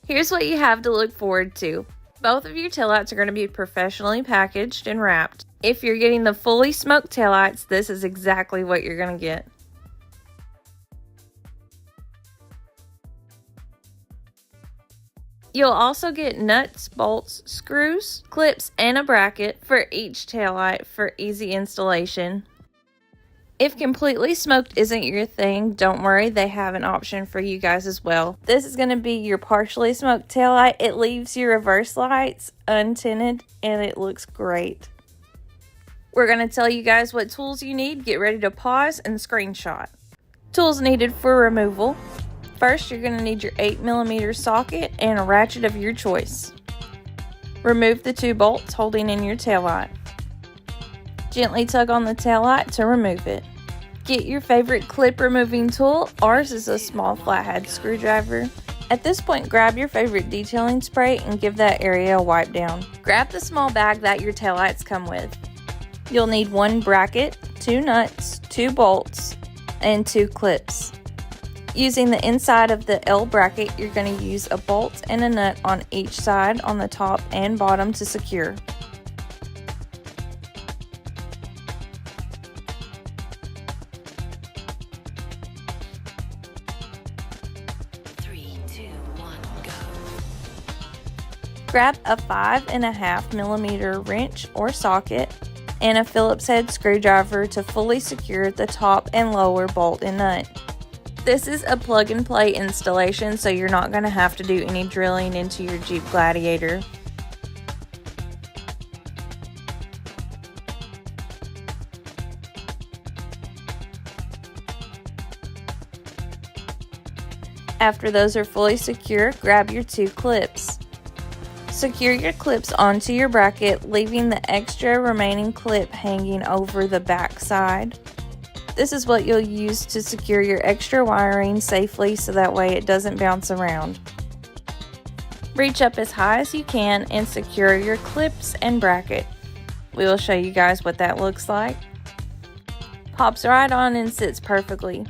Here's what you have to look forward to. Both of your taillights are going to be professionally packaged and wrapped. If you're getting the fully smoked taillights, this is exactly what you're going to get. You'll also get nuts, bolts, screws, clips, and a bracket for each taillight for easy installation. If completely smoked isn't your thing, don't worry, they have an option for you guys as well. This is going to be your partially smoked taillight. It leaves your reverse lights untinted and it looks great. We're going to tell you guys what tools you need. Get ready to pause and screenshot. Tools needed for removal. First, you're going to need your 8mm socket and a ratchet of your choice. Remove the 2 bolts holding in your taillight. Gently tug on the taillight to remove it. Get your favorite clip removing tool. Ours is a small flathead screwdriver. At this point, grab your favorite detailing spray and give that area a wipe down. Grab the small bag that your taillights come with. You'll need 1 bracket, 2 nuts, 2 bolts, and 2 clips. Using the inside of the L bracket, you're going to use a bolt and a nut on each side on the top and bottom to secure. Grab a 5.5mm wrench or socket and a Phillips head screwdriver to fully secure the top and lower bolt and nut. This is a plug and play installation, so you're not going to have to do any drilling into your Jeep Gladiator. After those are fully secure, grab your 2 clips. Secure your clips onto your bracket, leaving the extra remaining clip hanging over the back side. This is what you'll use to secure your extra wiring safely so that way it doesn't bounce around. Reach up as high as you can and secure your clips and bracket. We will show you guys what that looks like. Pops right on and sits perfectly.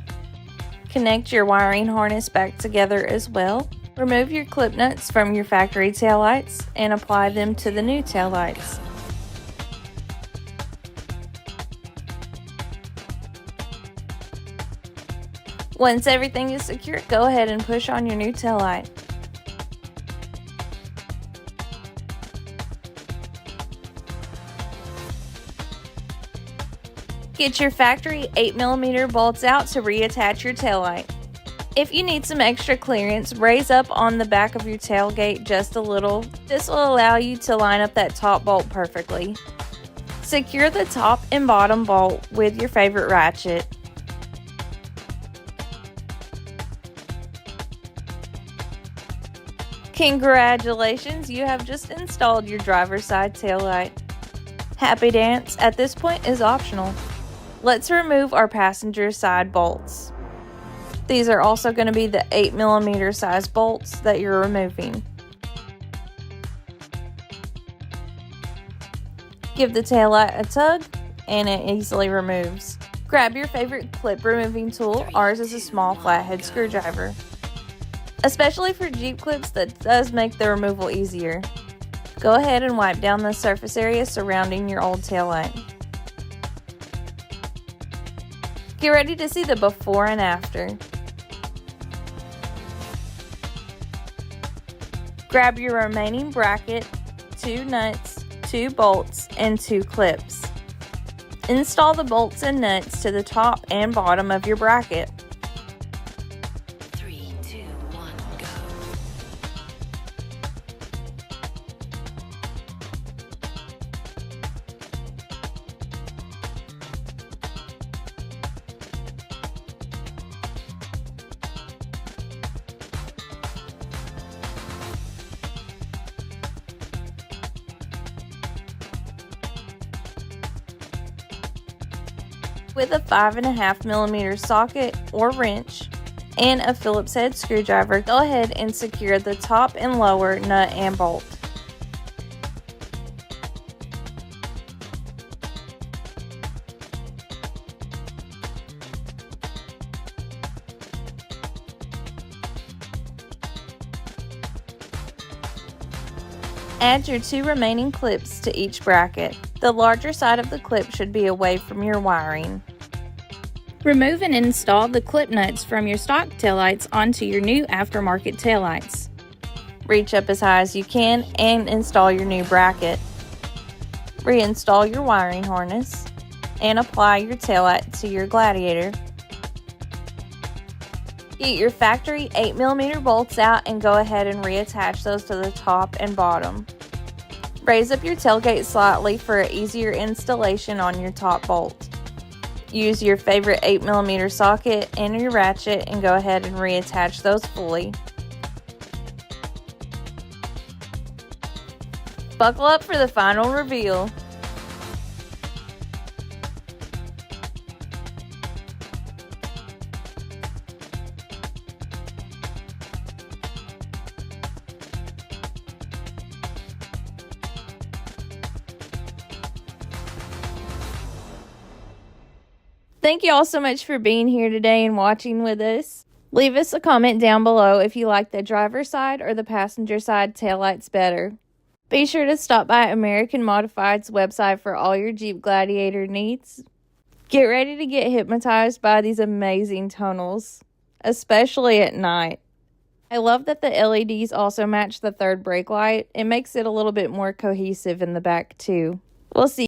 Connect your wiring harness back together as well. Remove your clip nuts from your factory taillights and apply them to the new taillights. Once everything is secure, go ahead and push on your new taillight. Get your factory 8mm bolts out to reattach your taillight. If you need some extra clearance, raise up on the back of your tailgate just a little. This will allow you to line up that top bolt perfectly. Secure the top and bottom bolt with your favorite ratchet. Congratulations, you have just installed your driver's side taillight. Happy dance at this point is optional. Let's remove our passenger side bolts. These are also going to be the 8mm size bolts that you're removing. Give the taillight a tug and it easily removes. Grab your favorite clip removing tool. Ours is a small flathead screwdriver. Especially for Jeep clips, that does make the removal easier. Go ahead and wipe down the surface area surrounding your old taillight. Get ready to see the before and after. Grab your remaining bracket, 2 nuts, 2 bolts, and 2 clips. Install the bolts and nuts to the top and bottom of your bracket. 3, 2, 1, go. With a 5.5mm socket or wrench and a Phillips head screwdriver, go ahead and secure the top and lower nut and bolt. Add your 2 remaining clips to each bracket. The larger side of the clip should be away from your wiring. Remove and install the clip nuts from your stock taillights onto your new aftermarket taillights. Reach up as high as you can and install your new bracket. Reinstall your wiring harness and apply your taillight to your Gladiator. Get your factory 8mm bolts out and go ahead and reattach those to the top and bottom. Raise up your tailgate slightly for an easier installation on your top bolt. Use your favorite 8mm socket and your ratchet and go ahead and reattach those fully. Buckle up for the final reveal. Thank you all so much for being here today and watching with us. Leave us a comment down below if you like the driver's side or the passenger side taillights better. Be sure to stop by American Modified's website for all your Jeep Gladiator needs. Get ready to get hypnotized by these amazing tunnels, especially at night. I love that the LEDs also match the third brake light. It makes it a little bit more cohesive in the back too. We'll see